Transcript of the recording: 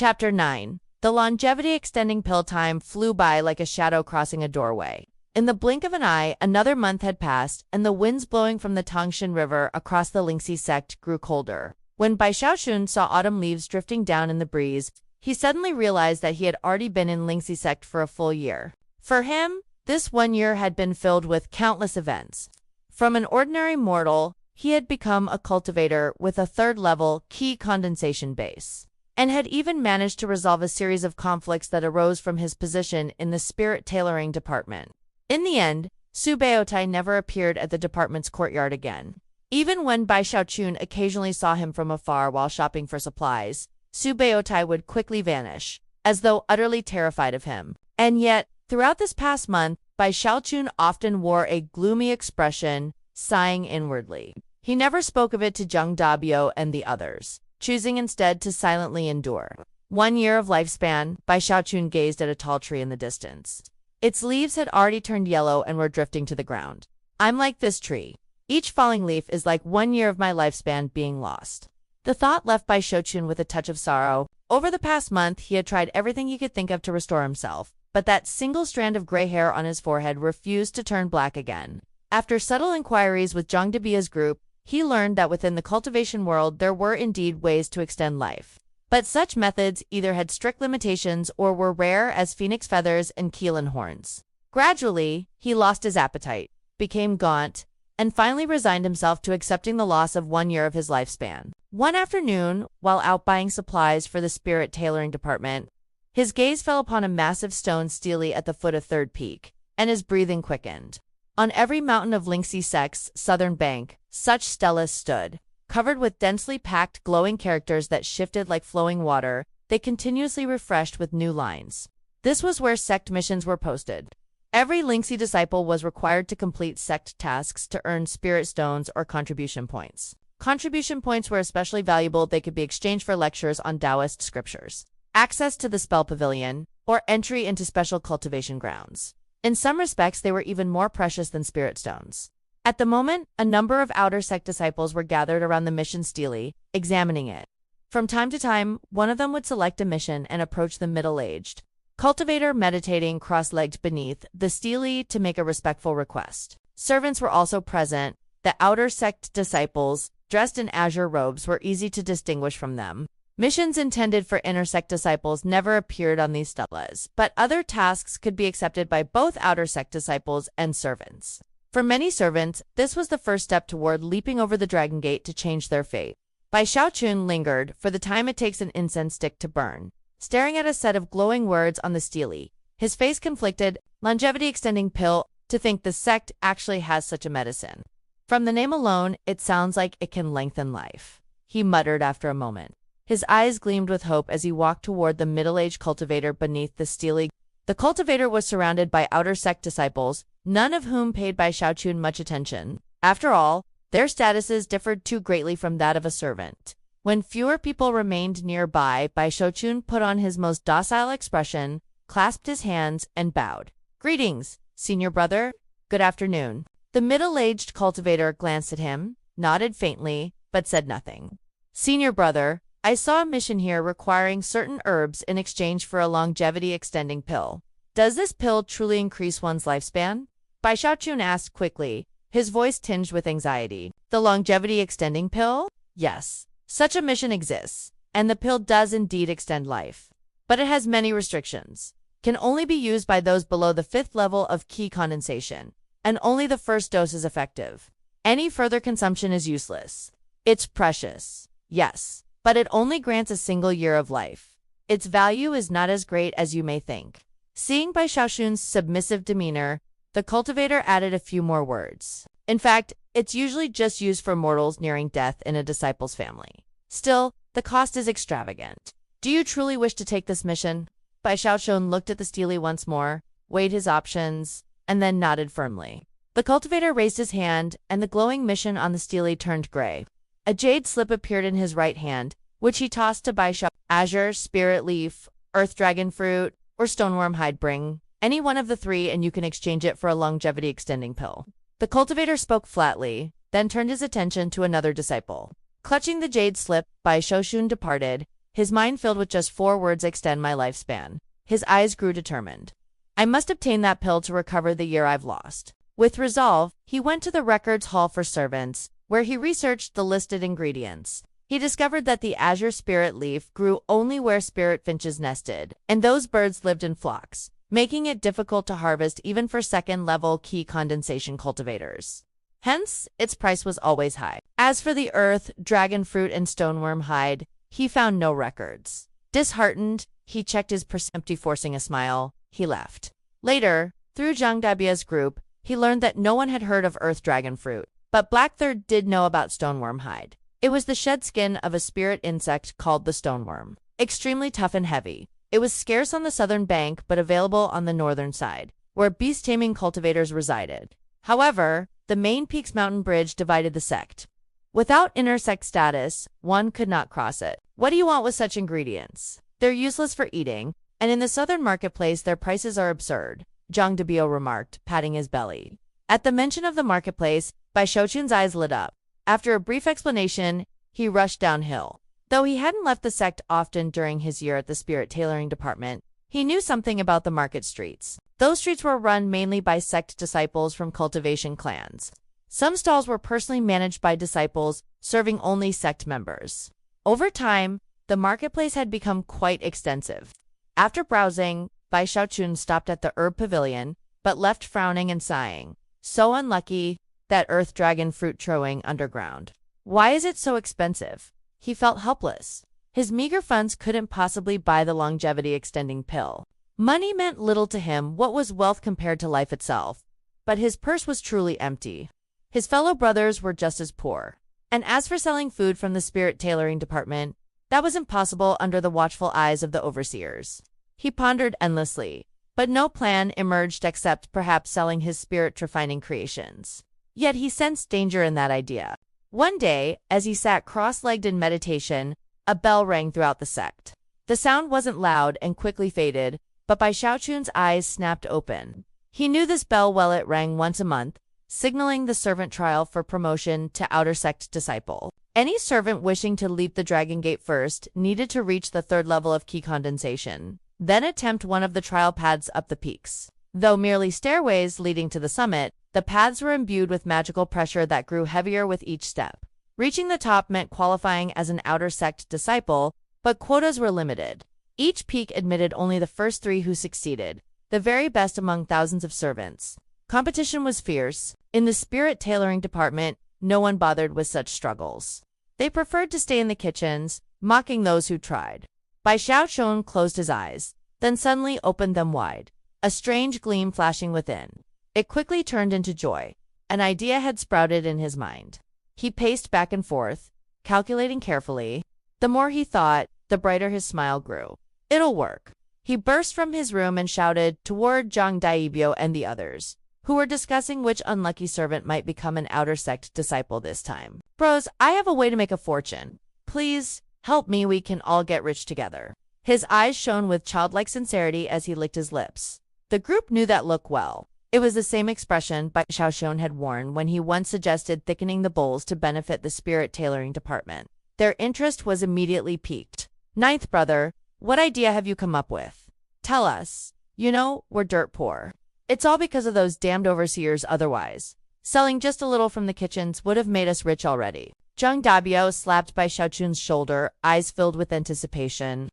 Chapter 9. The longevity extending pill time flew by like a shadow crossing a doorway. In the blink of an eye, another month had passed, and the winds blowing from the Tangshan River across the Lingxi sect grew colder. When Bai Xiaoxun saw autumn leaves drifting down in the breeze, he suddenly realized that he had already been in Lingxi sect for a full year. For him, this 1 year had been filled with countless events. From an ordinary mortal, he had become a cultivator with a third-level key condensation base, and had even managed to resolve a series of conflicts that arose from his position in the spirit tailoring department. In the end, Su Baotai never appeared at the department's courtyard again. Even when Bai Xiaoxun occasionally saw him from afar while shopping for supplies, Su Baotai would quickly vanish, as though utterly terrified of him. And yet, throughout this past month, Bai Xiaoxun often wore a gloomy expression, sighing inwardly. He never spoke of it to Zheng Dabio and the others, choosing instead to silently endure. 1 year of lifespan, Bai Xiaoxun gazed at a tall tree in the distance. Its leaves had already turned yellow and were drifting to the ground. I'm like this tree. Each falling leaf is like 1 year of my lifespan being lost. The thought left Bai Xiaoxun with a touch of sorrow. Over the past month, he had tried everything he could think of to restore himself, but that single strand of gray hair on his forehead refused to turn black again. After subtle inquiries with Zhang Dabia's group, he learned that within the cultivation world there were indeed ways to extend life. But such methods either had strict limitations or were rare as phoenix feathers and keelan horns. Gradually, he lost his appetite, became gaunt, and finally resigned himself to accepting the loss of 1 year of his lifespan. One afternoon, while out buying supplies for the spirit tailoring department, his gaze fell upon a massive stone stele at the foot of Third Peak, and his breathing quickened. On every mountain of Lingxi sect's southern bank, such stelas stood. Covered with densely packed glowing characters that shifted like flowing water, they continuously refreshed with new lines. This was where sect missions were posted. Every Lingxi disciple was required to complete sect tasks to earn spirit stones or contribution points. Contribution points were especially valuable. They could be exchanged for lectures on Taoist scriptures, access to the spell pavilion, or entry into special cultivation grounds. In some respects, they were even more precious than spirit stones. At the moment, a number of outer sect disciples were gathered around the mission stele, examining it. From time to time, one of them would select a mission and approach the middle-aged cultivator meditating cross-legged beneath the stele to make a respectful request. Servants were also present. The outer sect disciples, dressed in azure robes, were easy to distinguish from them. Missions intended for inner sect disciples never appeared on these stelas, but other tasks could be accepted by both outer sect disciples and servants. For many servants, this was the first step toward leaping over the dragon gate to change their fate. Bai Xiaoxun lingered for the time it takes an incense stick to burn, staring at a set of glowing words on the stele. His face conflicted. Longevity extending pill. To think the sect actually has such a medicine. From the name alone, it sounds like it can lengthen life, he muttered after a moment. His eyes gleamed with hope as he walked toward the middle-aged cultivator beneath the stele. The cultivator was surrounded by outer sect disciples, none of whom paid Bai Xiaoxun much attention. After all, their statuses differed too greatly from that of a servant. When fewer people remained nearby, Bai Xiaoxun put on his most docile expression, clasped his hands, and bowed. "Greetings, senior brother. Good afternoon." The middle-aged cultivator glanced at him, nodded faintly, but said nothing. "Senior brother, I saw a mission here requiring certain herbs in exchange for a longevity-extending pill. Does this pill truly increase one's lifespan?" Bai Xiaoxun asked quickly, his voice tinged with anxiety. "The longevity-extending pill? Yes. Such a mission exists, and the pill does indeed extend life. But it has many restrictions. Can only be used by those below the 5th level of key condensation, and only the first dose is effective. Any further consumption is useless. It's precious, yes, but it only grants a single year of life. Its value is not as great as you may think." Seeing Bai Xiaoxun's submissive demeanor, the cultivator added a few more words. "In fact, it's usually just used for mortals nearing death in a disciple's family. Still, the cost is extravagant. Do you truly wish to take this mission?" Bai Xiaoxun looked at the stele once more, weighed his options, and then nodded firmly. The cultivator raised his hand, and the glowing mission on the stele turned gray. A jade slip appeared in his right hand, which he tossed to Bai Xiaoxun. "Azure, spirit leaf, earth dragon fruit, or stoneworm hide, bring any one of the three and you can exchange it for a longevity extending pill." The cultivator spoke flatly, then turned his attention to another disciple. Clutching the jade slip, Bai Xiaoxun departed, his mind filled with just 4 words: extend my lifespan. His eyes grew determined. I must obtain that pill to recover the year I've lost. With resolve, he went to the records hall for servants, where he researched the listed ingredients. He discovered that the azure spirit leaf grew only where spirit finches nested, and those birds lived in flocks, making it difficult to harvest even for second-level key condensation cultivators. Hence, its price was always high. As for the earth, dragon fruit, and stoneworm hide, he found no records. Disheartened, he checked his purse empty, forcing a smile. He left. Later, through Zhang Dabia's group, he learned that no one had heard of earth dragon fruit, but Blackthird did know about stoneworm hide. It was the shed skin of a spirit insect called the stoneworm. Extremely tough and heavy, it was scarce on the southern bank but available on the northern side, where beast-taming cultivators resided. However, the main Peaks Mountain Bridge divided the sect. Without intersect status, one could not cross it. What do you want with such ingredients? They're useless for eating, and in the southern marketplace their prices are absurd, Zhang Dabio remarked, patting his belly. At the mention of the marketplace, Bai Xiaochun's eyes lit up. After a brief explanation, he rushed downhill. Though he hadn't left the sect often during his year at the spirit tailoring department, he knew something about the market streets. Those streets were run mainly by sect disciples from cultivation clans. Some stalls were personally managed by disciples, serving only sect members. Over time, the marketplace had become quite extensive. After browsing, Bai Xiaochun stopped at the herb pavilion, but left frowning and sighing. So unlucky, that earth dragon fruit trowing underground. Why is it so expensive? He felt helpless. His meager funds couldn't possibly buy the longevity-extending pill. Money meant little to him. What was wealth compared to life itself? But his purse was truly empty. His fellow brothers were just as poor. And as for selling food from the spirit tailoring department, that was impossible under the watchful eyes of the overseers. He pondered endlessly, but no plan emerged except perhaps selling his spirit-refining creations. Yet he sensed danger in that idea. One day, as he sat cross-legged in meditation, a bell rang throughout the sect. The sound wasn't loud and quickly faded, but Bai Xiaochun's eyes snapped open. He knew this bell well. It rang once a month, signaling the servant trial for promotion to outer sect disciple. Any servant wishing to leap the dragon gate first needed to reach the 3rd level of key condensation, then attempt one of the trial paths up the peaks. Though merely stairways leading to the summit, the paths were imbued with magical pressure that grew heavier with each step. Reaching the top meant qualifying as an outer sect disciple, but quotas were limited. Each peak admitted only the first 3 who succeeded, the very best among thousands of servants. Competition was fierce. In the spirit tailoring department, no one bothered with such struggles. They preferred to stay in the kitchens, mocking those who tried. Bai Xiaochun closed his eyes, then suddenly opened them wide, a strange gleam flashing within. It quickly turned into joy. An idea had sprouted in his mind. He paced back and forth, calculating carefully. The more he thought, the brighter his smile grew. It'll work. He burst from his room and shouted toward Zhang Daibio and the others, who were discussing which unlucky servant might become an outer sect disciple this time. Bros, I have a way to make a fortune. Please, help me. We can all get rich together. His eyes shone with childlike sincerity as he licked his lips. The group knew that look well. It was the same expression Bai Xiaochun had worn when he once suggested thickening the bowls to benefit the spirit tailoring department. Their interest was immediately piqued. 9th brother, what idea have you come up with? Tell us. You know, we're dirt poor. It's all because of those damned overseers. Otherwise, selling just a little from the kitchens would have made us rich already. Zhang Dabio slapped Bai Xiaochun's shoulder, eyes filled with anticipation.